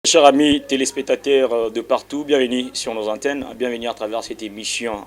Chers amis téléspectateurs de partout, bienvenue sur nos antennes, bienvenue à travers cette émission.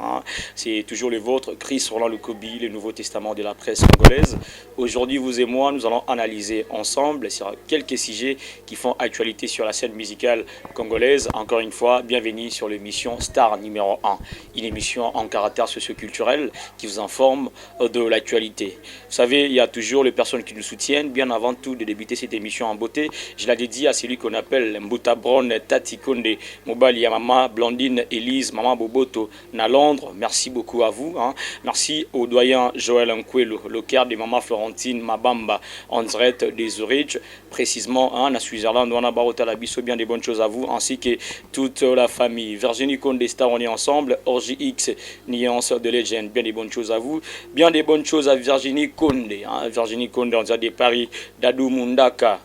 C'est toujours le vôtre, Chris Roland Lukobi, le Nouveau Testament de la presse congolaise. Aujourd'hui, vous et moi, nous allons analyser ensemble sur quelques sujets qui font actualité sur la scène musicale congolaise. Encore une fois, bienvenue sur l'émission Star numéro 1, une émission en caractère socioculturel qui vous informe de l'actualité. Vous savez, il y a toujours les personnes qui nous soutiennent. Bien avant tout de débuter cette émission en beauté, je l'ai dédié à celui qu'on appelle Mbuta Brown, Tati Konde, Mobali Yamama, Blandine, Elise, Maman Boboto, na Londres. Merci beaucoup à vous. Merci au doyen Joël Nkwelo, le cœur de Maman Florentine Mabamba, en direct des Zurich, précisément à Switzerland. On a barota la biso, bien des bonnes choses à vous, ainsi que toute la famille. Virginie Konde Star, on est ensemble. Orgy X, Nuance de Legend, bien des bonnes choses à vous. Bien des bonnes choses à Virginie Konde. Virginie Konde, on dirait des Paris, Dadou Mundaka.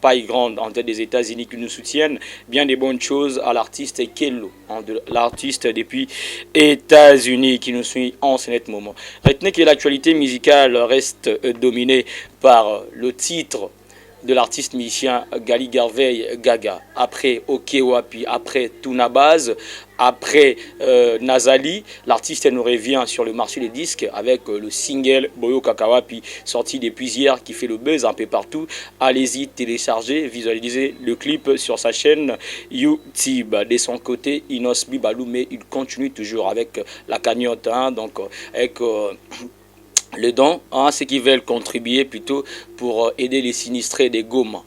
Paille grande en tête des États-Unis qui nous soutiennent. Bien des bonnes choses à l'artiste Kello, l'artiste depuis États-Unis qui nous suit en ce net moment. Retenez que l'actualité musicale reste dominée par le titre de l'artiste musicien Gali Garvey Gaga. Après Okewa, puis après Tunabaz, après Nazali, l'artiste nous revient sur le marché des disques avec le single Boyo Kakawa, puis sorti depuis hier, qui fait le buzz un peu partout. Allez-y, téléchargez, visualisez le clip sur sa chaîne YouTube. De son côté, Inosbi Balou, mais il continue toujours avec la cagnotte, donc avec le don, ceux qui veulent contribuer plutôt pour aider les sinistrés des Goma.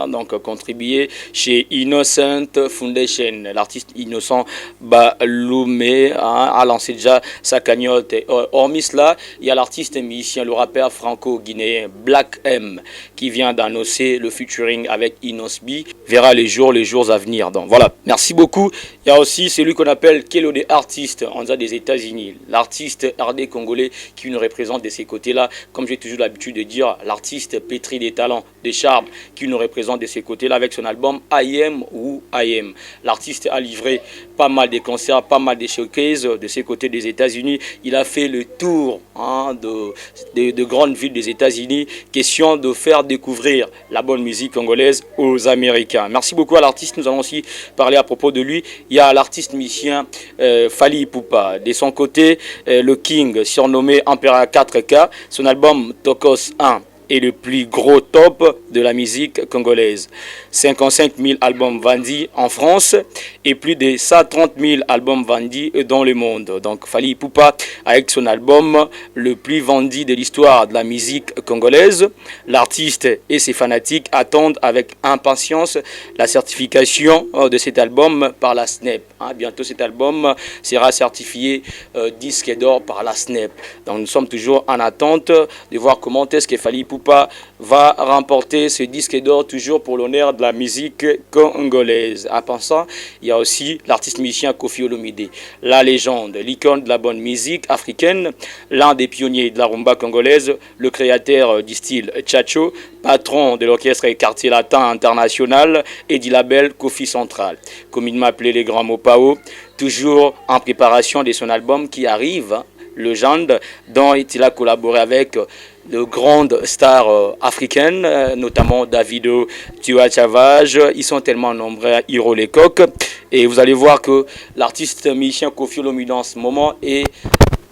Donc contribuer chez Innocent Foundation. L'artiste Innocent Baloumé a lancé déjà sa cagnotte. Hormis cela, il y a l'artiste musicien, le rappeur franco-guinéen Black M qui vient d'annoncer le featuring avec Inosbi. Verra les jours à venir. Donc voilà, merci beaucoup. Il y a aussi celui qu'on appelle Kello des artistes, on dirait des États-Unis. L'artiste RD congolais qui nous représente de ces côtés-là. Comme j'ai toujours l'habitude de dire, l'artiste pétri des talents, des charmes, qui nous représente de ces côtés-là avec son album I Am Who I Am. L'artiste a livré pas mal de concerts, pas mal de showcases de ces côtés des États-Unis. Il a fait le tour de grandes villes des États-Unis. Question de faire découvrir la bonne musique congolaise aux Américains. Merci beaucoup à l'artiste. Nous allons aussi parler à propos de lui. Il y a l'artiste musicien Fally Ipupa. De son côté, le King, surnommé Emperor 4K. Son album Tokos 1 est le plus gros top de la musique congolaise. 55 000 albums vendus en France et plus de 130 000 albums vendus dans le monde. Donc Fally Ipupa avec son album le plus vendu de l'histoire de la musique congolaise. L'artiste et ses fanatiques attendent avec impatience la certification de cet album par la SNEP. Bientôt cet album sera certifié disque d'or par la SNEP. Donc nous sommes toujours en attente de voir comment est-ce que Fally Ipupa va remporter ce disque d'or toujours pour l'honneur de la musique congolaise. À pensant, il y a aussi l'artiste musicien Koffi Olomide, la légende, l'icône de la bonne musique africaine, l'un des pionniers de la rumba congolaise, le créateur du style Tchatcho, patron de l'orchestre Quartier Latin International et du label Kofi Central. Comme il m'appelait les grands mots Pao, toujours en préparation de son album qui arrive, Legend, dont il a collaboré avec de grandes stars africaines, notamment Davido, Tua Savage. Ils sont tellement nombreux à Hiro Lecoq. Et vous allez voir que l'artiste musicien Koffi Olomide en ce moment est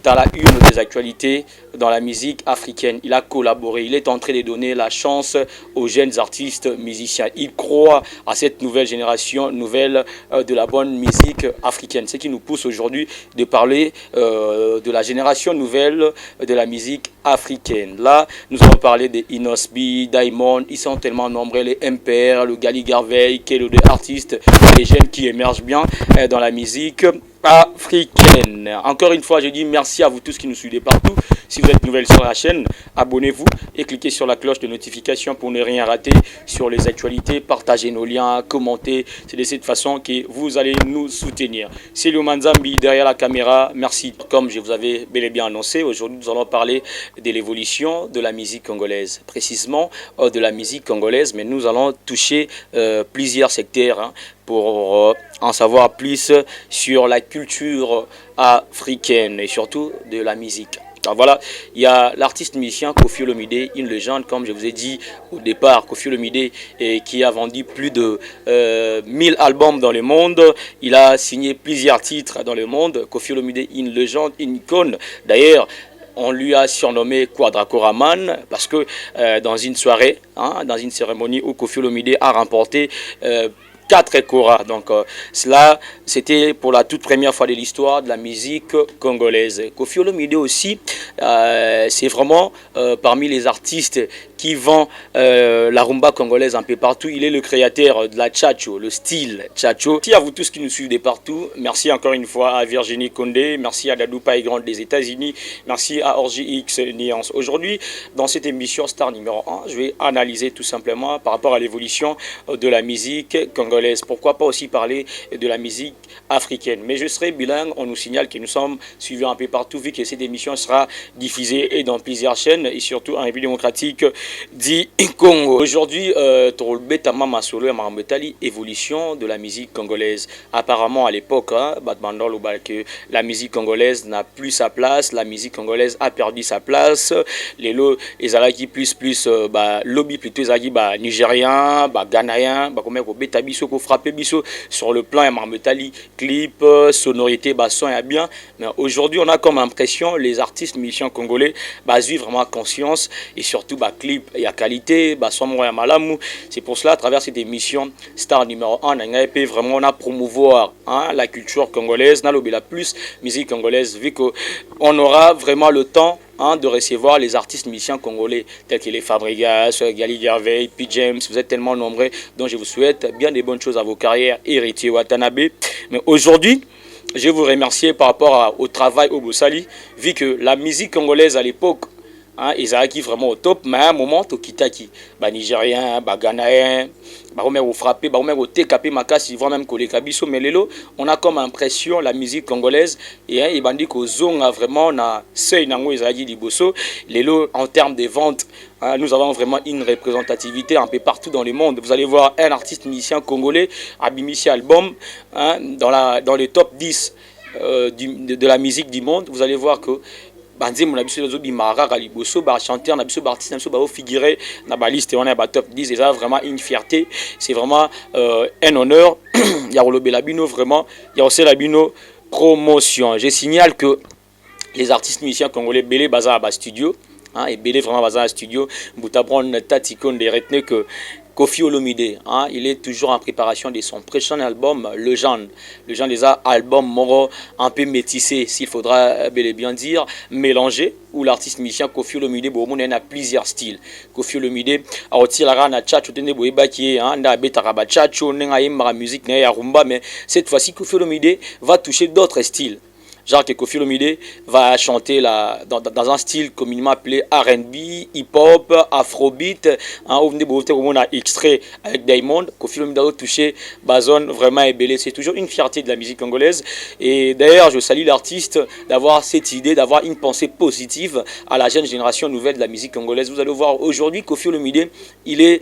à la une des actualités dans la musique africaine. Il a collaboré, il est en train de donner la chance aux jeunes artistes musiciens. Il croit à cette nouvelle génération, nouvelle de la bonne musique africaine. Ce qui nous pousse aujourd'hui de parler de la génération nouvelle de la musique africaine. Là, nous allons parler des Inosbi, Diamond, ils sont tellement nombreux, les MPR, le Gali Garvey, Kello des artistes, les jeunes qui émergent bien dans la musique africaine. Encore une fois, je dis merci à vous tous qui nous suivez partout. Si vous êtes nouvelle sur la chaîne, abonnez-vous et cliquez sur la cloche de notification pour ne rien rater sur les actualités. Partagez nos liens, commentez. C'est de cette façon que vous allez nous soutenir. C'est Léo Manzambi derrière la caméra. Merci. Comme je vous avais bel et bien annoncé, aujourd'hui nous allons parler de l'évolution de la musique congolaise. Précisément de la musique congolaise, mais nous allons toucher plusieurs secteurs pour en savoir plus sur la culture africaine et surtout de la musique. Donc voilà, il y a l'artiste musicien Koffi Olomide, une légende, comme je vous ai dit au départ. Koffi Olomide qui a vendu plus de 1000 albums dans le monde. Il a signé plusieurs titres dans le monde. Koffi Olomide, une légende, une icône. D'ailleurs, on lui a surnommé Quadracoraman parce que dans une soirée, dans une cérémonie où Koffi Olomide a remporté 4 Cora. Donc cela, c'était pour la toute première fois de l'histoire de la musique congolaise. Koffi Olomide aussi, c'est vraiment parmi les artistes qui vend la rumba congolaise un peu partout. Il est le créateur de la tchatcho, le style tchatcho. Merci à vous tous qui nous suivent de partout. Merci encore une fois à Virginie Condé. Merci à Dadou Païgrande des États-Unis. Merci à Orgy X Nuance. Aujourd'hui, dans cette émission Star numéro 1, je vais analyser tout simplement par rapport à l'évolution de la musique congolaise. Pourquoi pas aussi parler de la musique africaine. Mais je serai bilingue. On nous signale que nous sommes suivis un peu partout vu que cette émission sera diffusée et dans plusieurs chaînes et surtout en République démocratique du Congo. Aujourd'hui, évolution de la musique congolaise. Apparemment, à l'époque, que la musique congolaise n'a plus sa place, la musique congolaise a perdu sa place. Les lots, les alaki plus lobby plutôt les nigériens, ghanéens, comme beta biso ko frappé biso sur le plan marmetali clip, sonorité, son et bien. Mais aujourd'hui, on a comme impression les artistes musiciens congolais vivent vraiment conscience et surtout clip il y a qualité, c'est pour cela à travers cette émission Star numéro 1, on a promouvoir la culture congolaise, la plus musique congolaise, vu qu'on aura vraiment le temps de recevoir les artistes musiciens congolais tels que les Fabregas, Gali Gervais, P. James. Vous êtes tellement nombreux, donc je vous souhaite bien des bonnes choses à vos carrières, Héritier Watanabe. Mais aujourd'hui, je vais vous remercier par rapport au travail au Bossali, vu que la musique congolaise à l'époque, ils sont vraiment au top, mais à un moment, Tokitaki, Nigérien, Ghanaien, au frappé, au TKP Makasi, voire même Kolekabiso, mais lelo, on a comme impression la musique congolaise, et bandi ko zonga vraiment na seuil nango ezaki liboso, lelo en termes de ventes, nous avons vraiment une représentativité un peu partout dans le monde. Vous allez voir un artiste musicien congolais, Abimisi album, dans les top 10 de la musique du monde. Vous allez voir que Banzi mon abisso zo bimara galiboso ba chanteur na biso ba artiste na biso ba figurer na ba liste on est ba top 10 et ça vraiment une fierté, c'est vraiment un honneur. Il y a Rolo Belabino vraiment, il y a aussi Labino promotion. Je signale que les artistes musiciens congolais Belé Baza à studio et Belé vraiment Baza à studio Boutabron Tatikon de retenez que Koffi Olomide, il est toujours en préparation de son prochain album, Le Genre. Le Genre des albums moro un peu métissé, s'il faudra bel et bien dire, mélangé, où l'artiste musicien Koffi Olomide a plusieurs styles. Koffi Olomide a aussi la tchatcho tende boyeba qui est betaraba tchatcho nenga musique na rumba, mais cette fois-ci Koffi Olomide va toucher d'autres styles. Genre que Koffi Olomide va chanter dans un style communément appelé R&B, hip-hop, afrobeat. On a extrait avec Diamond. Koffi Olomide a touché Bazon vraiment ébélé. C'est toujours une fierté de la musique congolaise. Et d'ailleurs, je salue l'artiste d'avoir cette idée, d'avoir une pensée positive à la jeune génération nouvelle de la musique congolaise. Vous allez voir aujourd'hui, Koffi Olomide, il est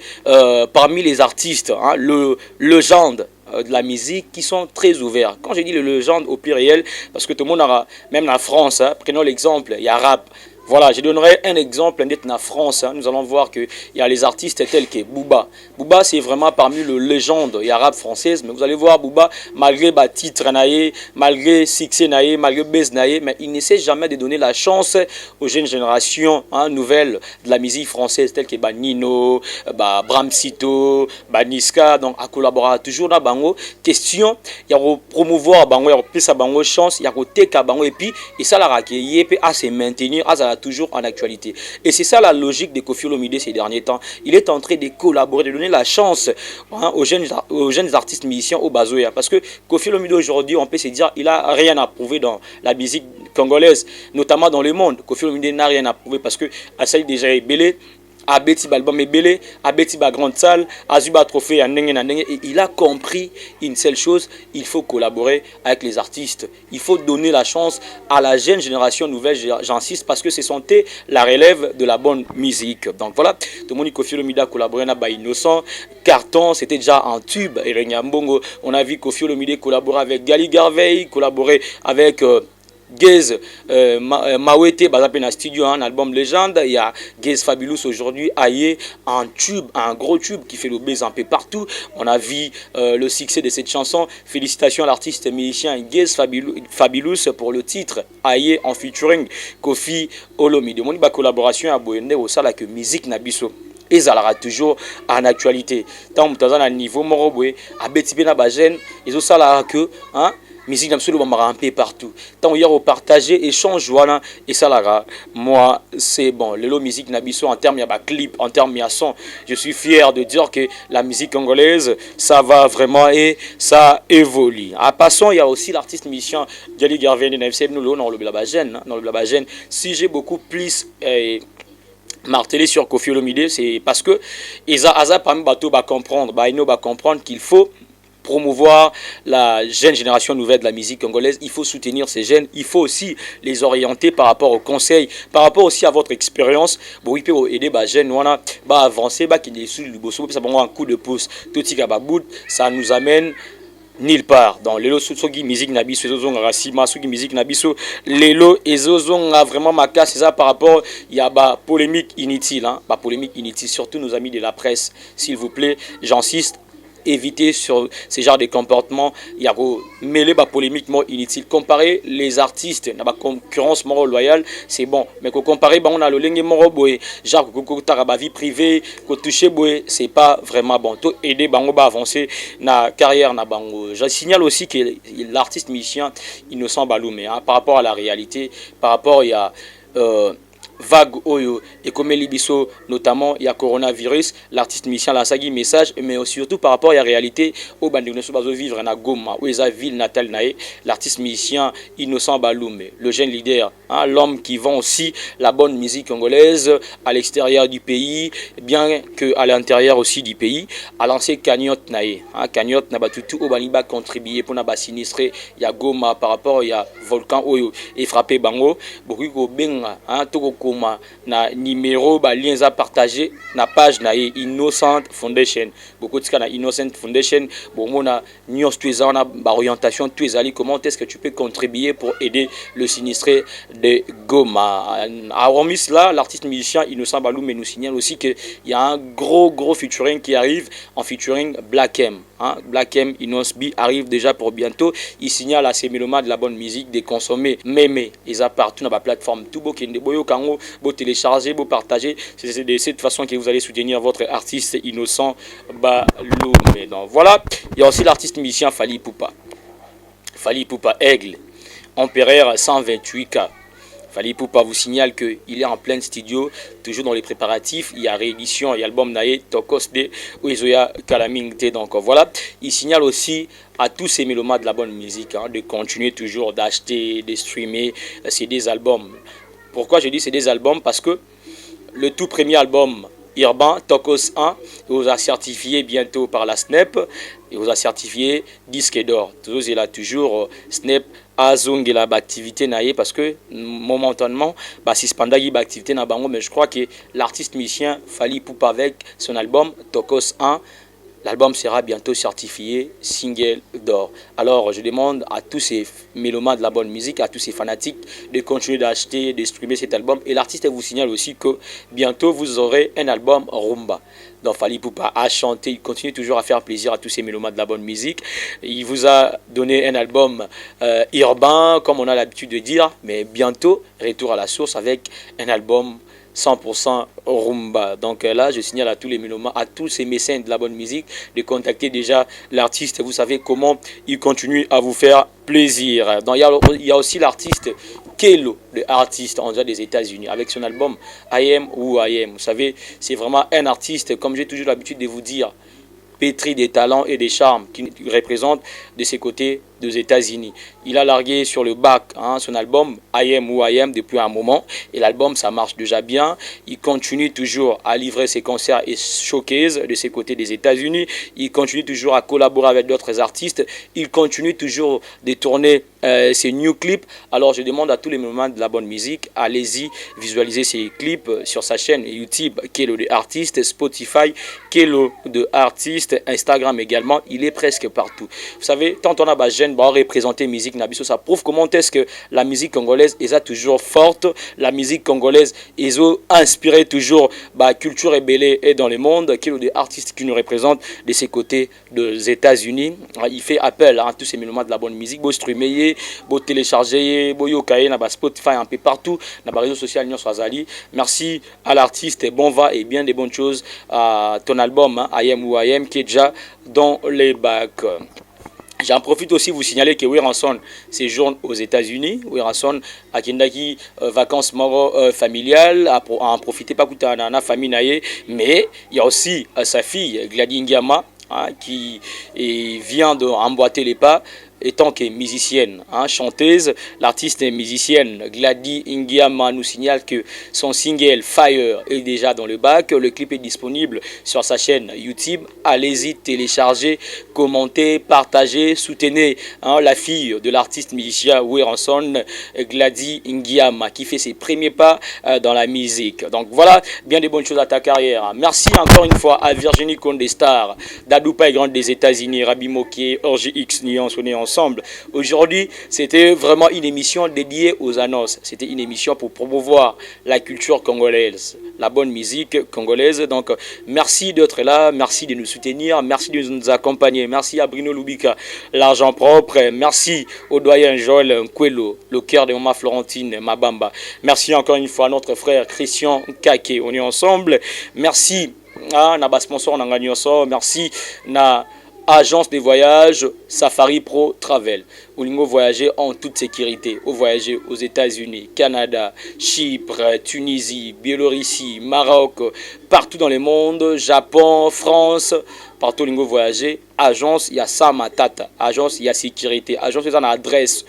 parmi les artistes, le genre de la musique qui sont très ouverts. Quand je dis le légende au plus réel, parce que tout le monde aura, même la France, prenons l'exemple, il y a rap. Voilà, je donnerai un exemple d'être en France. Nous allons voir qu'il y a les artistes tels que Booba. Booba, c'est vraiment parmi les légendes arabe française. Mais vous allez voir Booba, malgré titre, malgré succès, malgré buzz, mais il n'essaie jamais de donner la chance aux jeunes générations nouvelles de la musique française, telles que Nino, Bramsito, Niska. Donc, à collaborer toujours dans Bango. Question, il y a promouvoir Bango, il y a plus à Bango chance, il y a côté à Bango et puis, et ça la raquer, à se maintenir, à toujours en actualité. Et c'est ça la logique de Koffi Olomide ces derniers temps. Il est en train de collaborer, de donner la chance aux jeunes artistes musiciens au Bazoya. Parce que Koffi Olomide aujourd'hui, on peut se dire, il n'a rien à prouver dans la musique congolaise, notamment dans le monde. Koffi Olomide n'a rien à prouver parce que Asali déjà est belé. Abeti Balbam Ebele, Abeti ba grande salle, Azuba trophée à Nenge. Et il a compris une seule chose, il faut collaborer avec les artistes. Il faut donner la chance à la jeune génération nouvelle, j'insiste, parce que c'est santé la relève de la bonne musique. Donc voilà, tout le monde Koffi Olomide a collaboré avec Innocent, Carton, c'était déjà un tube, et on a vu Koffi Olomide collaborer avec Gali Gervais, collaborer avec Gaze Mawete bazapé na studio un album légende. Il y a Gaze Fabulous aujourd'hui aillé un tube, un gros tube qui fait le buzz un peu partout. On a vu le succès de cette chanson. Félicitations à l'artiste musicien Gaze Fabulous pour le titre aillé en featuring Kofi Olomide. Mon ba collaboration à Boyende au sala que musique nabiso et ça aura toujours en actualité. Tant que tu as un niveau moroboué à Betibena Bajen ils ont ça que hein musique absolument un peu partout. Tant il y a partager échange voilà et ça là moi c'est bon le musique nabiso en termes il y a clip en termes il y a son. Je suis fier de dire que la musique congolaise ça va vraiment et ça évolue. En passant il y a aussi l'artiste musicien Djali Garveni NFC nous dans le Blabagen dans le Blabagen si j'ai beaucoup plus martelé sur Kofi Olomide c'est parce que Eza parmi bateau va comprendre va comprendre qu'il faut promouvoir la jeune génération nouvelle de la musique congolaise, il faut soutenir ces jeunes, il faut aussi les orienter par rapport aux conseils, par rapport aussi à votre expérience, pour aider les jeunes à avancer, ça va un coup de pouce, tout ça nous amène nulle part. Dans les soki musique nabiso ezozonga rasima soki musique nabiso lelo ezozonga vraiment makas c'est ça par rapport il y a polémique inutile polémique inutile surtout nos amis de la presse s'il vous plaît j'insiste éviter sur ces genres de comportements il y a mêler polémique inutile comparer les artistes na concurrence moro loyale c'est bon mais comparer on a le lenge moro boy genre ko vie privée ko toucher boy c'est pas vraiment bon to aider bango ba avancer na carrière na bango. Je signale aussi que l'artiste musicien Innocent Baloumé par rapport à la réalité par rapport il y a vague oyo et comme libiso notamment il y a coronavirus l'artiste musicien la sagi message mais surtout par rapport à la réalité au bandino bazo vivre na Goma où esa ville natale naé l'artiste musicien Innocent Baloumé le jeune leader l'homme qui vend aussi la bonne musique congolaise à l'extérieur du pays bien que à l'intérieur aussi du pays a lancé cagnotte naé cagnotte na batutu au baniba contribuer pour na ba sinistré il y a Goma par rapport il y a volcan oyo et frappé bango beaucoup ko benga toko na numéro liens à partager na page na Innocent Foundation beaucoup de na Innocent Foundation bon na news tu es en orientation tu es allé comment est-ce que tu peux contribuer pour aider le sinistré de Goma à remis là l'artiste musicien Innocent Baloumé nous signale aussi que il y a un gros featuring qui arrive en featuring Black M Black M Inosbi arrive déjà pour bientôt il signale à ces mélomanes de la bonne musique de consommer mémé ils a partout dans la plateforme tout beau qui boyo kango beau télécharger beau partager c'est de cette façon que vous allez soutenir votre artiste Innocent Baloumé. Donc voilà il y a aussi l'artiste musicien Fally Ipupa Aigle Empereur 128K. Fally Ipupa vous signale qu'il est en plein studio, toujours dans les préparatifs. Il y a réédition, il y a l'album Nae, Tokos de Uezoya Kalamingte. Donc voilà, il signale aussi à tous ces mélomanes de la bonne musique de continuer toujours d'acheter, de streamer ces des albums. Pourquoi je dis c'est des albums? Parce que le tout premier album Urbain, Tokos 1, il vous a certifié bientôt par la SNEP, il vous a certifié disque d'or. Toujours, il a toujours SNEP à zongela activité naie parce que momentanément si spandagi activité na bango mais je crois que l'artiste musicien Fally Ipupa avec son album Tokos 1 l'album sera bientôt certifié single d'or. Alors je demande à tous ces mélomanes de la bonne musique, à tous ces fanatiques de continuer d'acheter, de streamer cet album et l'artiste vous signale aussi que bientôt vous aurez un album rumba. Donc Fally Ipupa a chanté, il continue toujours à faire plaisir à tous ces mélomanes de la bonne musique. Il vous a donné un album urbain, comme on a l'habitude de dire, mais bientôt, retour à la source avec un album 100% rumba. Donc là, je signale à tous les mélomanes, à tous ces mécènes de la bonne musique, de contacter déjà l'artiste. Vous savez comment il continue à vous faire plaisir. Donc il y a aussi l'artiste Kelo, le artiste en des États-Unis, avec son album I Am Who I Am. Vous savez, c'est vraiment un artiste, comme j'ai toujours l'habitude de vous dire, pétri des talents et des charmes qui représente de ses côtés aux États-Unis. Il a largué sur le bac son album I Am Who I Am depuis un moment et l'album ça marche déjà bien. Il continue toujours à livrer ses concerts et showcases de ses côtés des États-Unis. Il continue toujours à collaborer avec d'autres artistes. Il continue toujours de tourner ses new clips. Alors je demande à tous les moments de la bonne musique, allez-y visualiser ses clips sur sa chaîne YouTube Kelo de artiste, Spotify Kelo de artiste, Instagram également. Il est presque partout. Vous savez, tant on a jeunes vont représenter musique nabiso. Ça prouve comment est-ce que la musique congolaise est toujours forte. La musique congolaise est inspirée toujours la culture ébélée et dans le monde. Qui est des artistes qui nous représentent de ces côtés des États-Unis. Il fait appel à tous ces éléments de la bonne musique. Vous streamer, vous télécharger, vous yokaye, na Spotify un peu partout, na réseaux sociaux Merci à l'artiste Bonva et bien des bonnes choses à ton album I Am Who I Am qui est déjà dans les bacs. J'en profite aussi vous signaler que Wiranson séjourne aux États-Unis. Wiranson a Kindaki vacances familiales, à en profiter pas coûter à famille naïe, mais il y a aussi sa fille Gladys Ngiama qui vient d'emboîter les pas. Étant que musicienne, chanteuse, l'artiste et musicienne Gladys Ngiama nous signale que son single Fire est déjà dans le bac. Le clip est disponible sur sa chaîne YouTube. Allez-y, téléchargez, commentez, partagez, soutenez la fille de l'artiste musicien Wiranson, Gladys Ngiama, qui fait ses premiers pas dans la musique. Donc voilà, bien des bonnes choses à ta carrière. Merci encore une fois à Virginie Condestar, Dadoupa et Grande des États-Unis, Rabi Moké, Orgy X, Nuance, on est ensemble. Aujourd'hui, c'était vraiment une émission dédiée aux annonces. C'était une émission pour promouvoir la culture congolaise, la bonne musique congolaise. Donc, merci d'être là, merci de nous soutenir, merci de nous accompagner. Merci à Bruno Lubika, l'argent propre. Merci au doyen Joël Nkwelo, le cœur de Maman Florentine Mabamba. Merci encore une fois à notre frère Christian Kake. On est ensemble. Merci à Naba sponsor Nanganyoso. Merci na agence de voyage Safari Pro Travel. Olingo voyager en toute sécurité. Au voyager aux États-Unis, Canada, Chypre, Tunisie, Biélorussie, Maroc, partout dans le monde, Japon, France, partout Olingo voyager. Agence, il y a Samatata. Agence, il y a sécurité. Agence, il y a une adresse.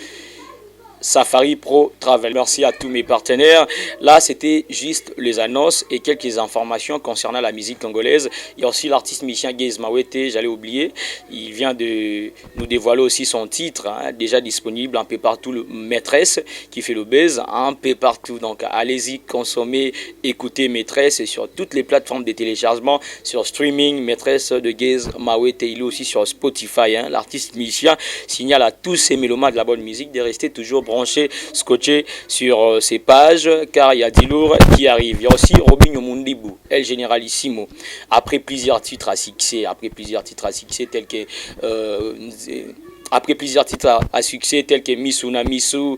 Safari Pro Travel. Merci à tous mes partenaires. Là, c'était juste les annonces et quelques informations concernant la musique congolaise. Il y a aussi l'artiste musicien Gaze Mawete, j'allais oublier. Il vient de nous dévoiler aussi son titre, déjà disponible un peu partout, le Maîtresse, qui fait le buzz un peu partout. Donc, allez-y, consommez, écoutez Maîtresse sur toutes les plateformes de téléchargement, sur streaming, Maîtresse de Gaze Mawete. Il est aussi sur Spotify. L'artiste musicien signale à tous ces mélomanes de la bonne musique de rester toujours branché, scotché sur ses pages, car il y a du lourd qui arrive. Il y a aussi Robinho Mundibou, El Generalissimo, après plusieurs titres à succès, tels que après plusieurs titres à succès tels que Misuna Misu,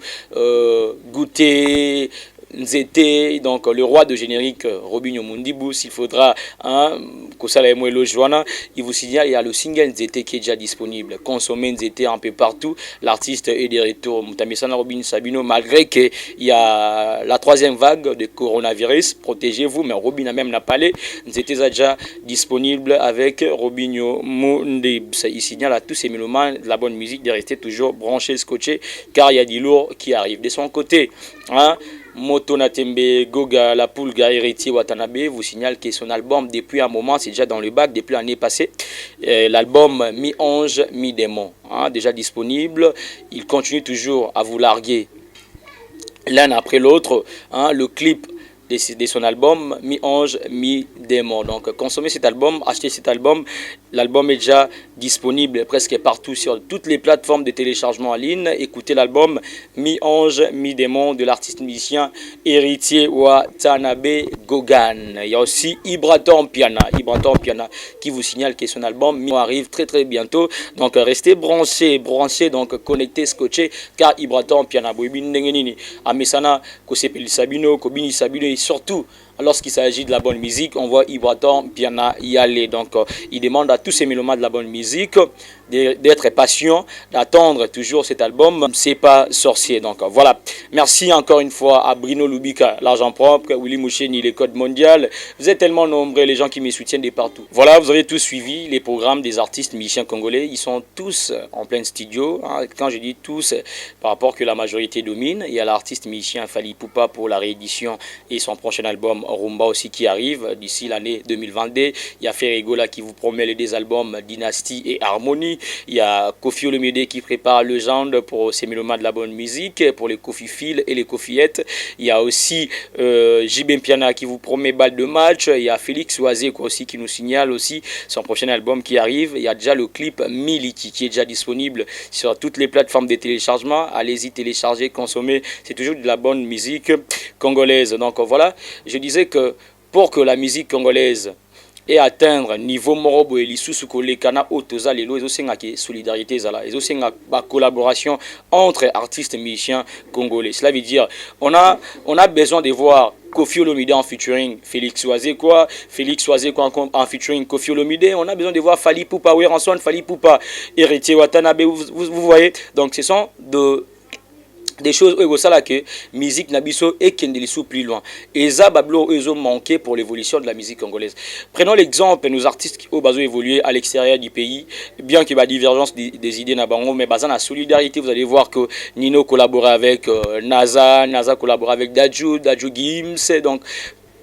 Goûter, Nzete, donc le roi de générique Robinho Mundibou. S'il faudra il vous signale, il y a le single Nzete qui est déjà disponible. Consommez Nzete un peu partout. L'artiste est de retour. Mutamisana Robin Sabino, malgré qu'il y a la troisième vague de coronavirus, protégez-vous, mais Robin a même n'a pas parlé. Nzete est déjà disponible avec Robinho Mundibou. Il signale à tous ces mélomanes de la bonne musique de rester toujours branchés, scotchés, car il y a du lourd qui arrive. De son côté, Moto Natembe Goga, la Pulga, héritier Watanabe, vous signale que son album, depuis un moment, c'est déjà dans le bac, depuis l'année passée. L'album Mi-Ange, Mi-Démon, déjà disponible. Il continue toujours à vous larguer l'un après l'autre. Le clip de son album Mi-Ange, Mi-Démon. Donc, consommez cet album, achetez cet album. L'album est déjà disponible presque partout sur toutes les plateformes de téléchargement en ligne. Écoutez l'album Mi-Ange, Mi-Démon de l'artiste musicien héritier Watanabe Gogan. Il y a aussi Ibraton Piana qui vous signale que son album arrive très très bientôt. Donc restez branchés, donc connectés, scotchés, car Ibraton Piana, Amesana, Kosepeli Sabino, Kobini Sabino et surtout lorsqu'il s'agit de la bonne musique, on voit Ibraton Piana y aller. Donc, il demande à tous ces mélomanes de la bonne musique d'être patient, d'attendre toujours cet album. C'est pas sorcier. Donc, voilà. Merci encore une fois à Bruno Lubika, l'argent propre, Willy Moucheni, les codes mondiales. Vous êtes tellement nombreux, les gens qui me soutiennent de partout. Voilà, vous avez tous suivi les programmes des artistes musiciens congolais. Ils sont tous en plein studio. Quand je dis tous, par rapport que la majorité domine, il y a l'artiste musicien Fali Poupa pour la réédition et son prochain album Rumba aussi qui arrive d'ici l'année 2022. Il y a Ferregola qui vous promet les deux albums Dynasty et Harmonie. Il y a Kofi Olomide qui prépare le genre pour ces mélomanes de la bonne musique, pour les Kofi Phil et les Kofiettes. Il y a aussi JB Piana qui vous promet balle de match. Il y a Félix Oisé aussi qui nous signale aussi son prochain album qui arrive. Il y a déjà le clip Miliki qui est déjà disponible sur toutes les plateformes de téléchargement. Allez-y, télécharger, consommer. C'est toujours de la bonne musique congolaise. Donc voilà, je disais que pour que la musique congolaise et atteindre niveau morobo et lisusu kolekana otoza lelo ezosenga ke solidarité ezala ezosenga ba collaboration entre artistes musiciens congolais. Cela veut dire on a besoin de voir Kofi Olomide en featuring Félix Oisé quoi, en featuring Kofi Olomide, on a besoin de voir Fally Ipupa, Weranson, Fally Ipupa, Héritier Watanabe, vous voyez. Donc ce sont des choses où ça que musique nabiso et kendelisu plus loin et ça bablo ils ont manqué pour l'évolution de la musique congolaise. Prenons l'exemple nos artistes qui ont besoin évoluer à l'extérieur du pays, bien qu'il y ait une divergence des idées na bango, mais basant la solidarité, vous allez voir que Nino collaborait avec NASA collaborait avec Dadju Gims, donc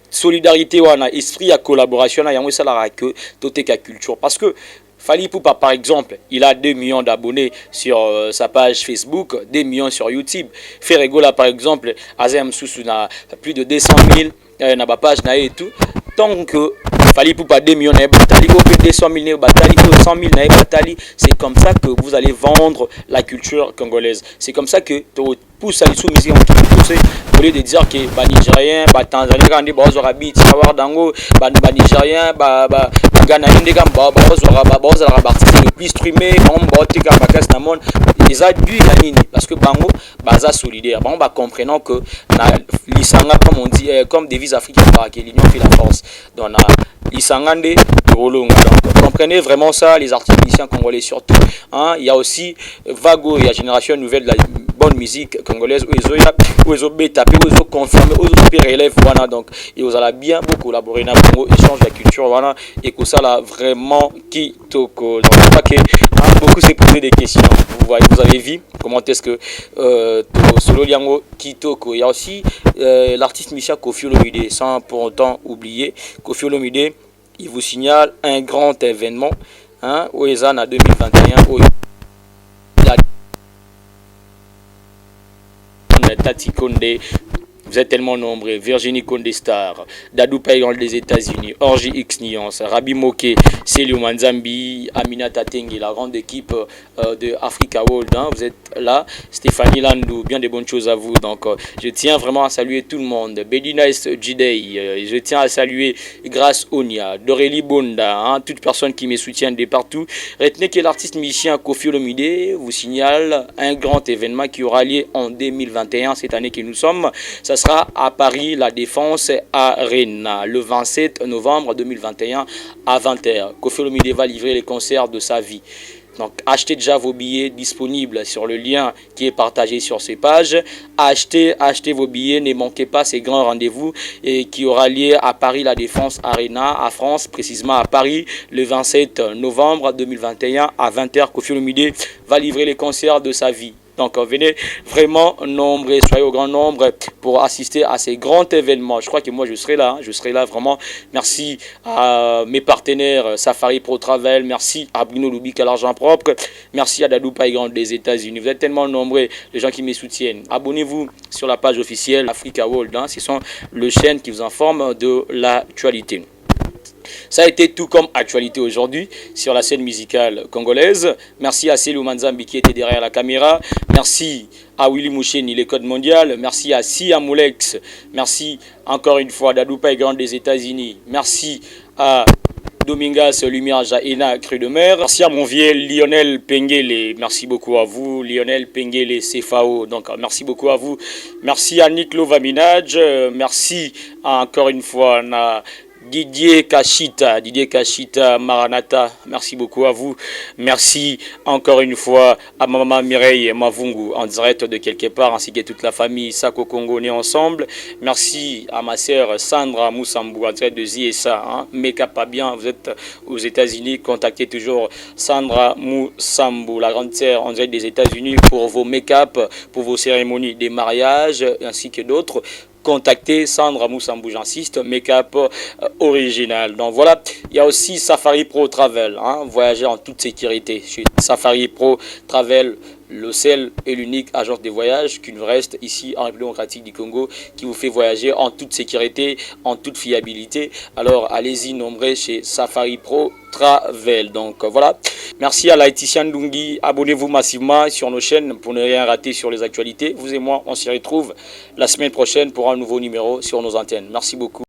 solidarité wana esprit à collaboration na yango ça la que tout est culture parce que Fally Ipupa, par exemple, il a 2 millions d'abonnés sur sa page Facebook, 2 millions sur YouTube. Ferregola, par exemple, Azem Soussou n'a plus de 200 000 na ba page na et tout. Tant que Fally Ipupa 2 millions na batali, au 200 000 na batali, au 100 000 na batali, c'est comme ça que vous allez vendre la culture congolaise. C'est comme ça que tu pousse à l'issue musique au lieu de dire que les Nigériens, les Tanzaniens, les Arabies, les Nigériens, les Ghanaiens, le plus streamé, les adultes, parce que Bango, baza solidaire, on va comprenant que l'Isanga, comme on dit, comme devise africaine, l'union fait la force. Donc, l'Isangande, donc, comprenez vraiment ça, les artistes musiciens congolais surtout. Hein, il y a aussi Vago, il y a Génération Nouvelle de la bonne musique congolaise où ils ont tapé, où ils ont confirmé, où ils ont relève, voilà, donc ils ont bien beaucoup collaboré dans le Congo, échange de la culture, voilà, et que ça là vraiment qui toko. Donc je crois que beaucoup s'est posé des questions. Vous voyez, vous avez vu comment est-ce que solo liango kitoko. Il y a aussi l'artiste Michel Kofi Olomide, sans pour autant oublier Kofi Olomide, il vous signale un grand événement, hein, au ESAN à 2021, où Tati Konde, vous êtes tellement nombreux, Virginie Konde Star, Dadou Paigan des États-Unis, Orji X Nuance, Rabi Moke, Célio Manzambi, Amina Tatengi, la grande équipe de Africa World, hein, vous êtes là, Stéphanie Landou, bien de bonnes choses à vous. Donc je tiens vraiment à saluer tout le monde, Bedina Jidei, je tiens à saluer Grâce Onia, Doreli Bonda, hein, toute personne qui me soutient de partout. Retenez que l'artiste musicien Kofi Olomide vous signale un grand événement qui aura lieu en 2021, cette année que nous sommes. Ça sera à Paris, la Défense Arena, le 27 novembre 2021 à 20h. Kofi Olomide va livrer les concerts de sa vie. Donc achetez déjà vos billets disponibles sur le lien qui est partagé sur ces pages. Achetez vos billets, ne manquez pas ces grands rendez-vous et qui aura lieu à Paris, la Défense Arena, à France, précisément à Paris, le 27 novembre 2021 à 20h. Kofi Olomide va livrer les concerts de sa vie. Donc venez vraiment nombreux, soyez au grand nombre pour assister à ces grands événements. Je crois que moi je serai là vraiment. Merci à mes partenaires Safari Pro Travel, merci à Bruno Loubik à l'argent propre, merci à Dadou Paigan des États-Unis. Vous êtes tellement nombreux, les gens qui me soutiennent. Abonnez-vous sur la page officielle Africa World, hein. Ce sont les chaînes qui vous informent de l'actualité. Ça a été tout comme actualité aujourd'hui sur la scène musicale congolaise. Merci à Célio Manzambi qui était derrière la caméra. Merci à Willy Moucheni, les codes mondiales. Merci à Sia Moulex. Merci encore une fois à Dadou Paigan des États-Unis. Merci à Domingas Lumière Jaina Cru de Mer. Merci à mon vieux Lionel Pengele. Merci beaucoup à vous, Lionel Pengele CFAO. Donc merci beaucoup à vous. Merci à Niklo Vaminage. Merci encore une fois à Didier Kashita Maranata, merci beaucoup à vous. Merci encore une fois à maman Mireille Mavungu en direct de quelque part, ainsi que toute la famille Sako Congo né ensemble. Merci à ma sœur Sandra Moussambu en direct de Ziesa, hein. Make-up pas bien, vous êtes aux États-Unis, contactez toujours Sandra Moussambu, la grande sœur en direct des États-Unis pour vos make-up, pour vos cérémonies des mariages ainsi que d'autres. contacter Sandra Moussambou, j'insiste, make-up original. Donc voilà, il y a aussi Safari Pro Travel, voyager en toute sécurité. Chez Safari Pro Travel, le seul et l'unique agence de voyage qui nous reste ici en République démocratique du Congo, qui vous fait voyager en toute sécurité, en toute fiabilité. Alors allez-y nombreux chez Safari Pro Travel. Donc voilà, merci à Laetitia Ndungi. Abonnez-vous massivement sur nos chaînes pour ne rien rater sur les actualités. Vous et moi, on s'y retrouve la semaine prochaine pour un nouveau numéro sur nos antennes. Merci beaucoup.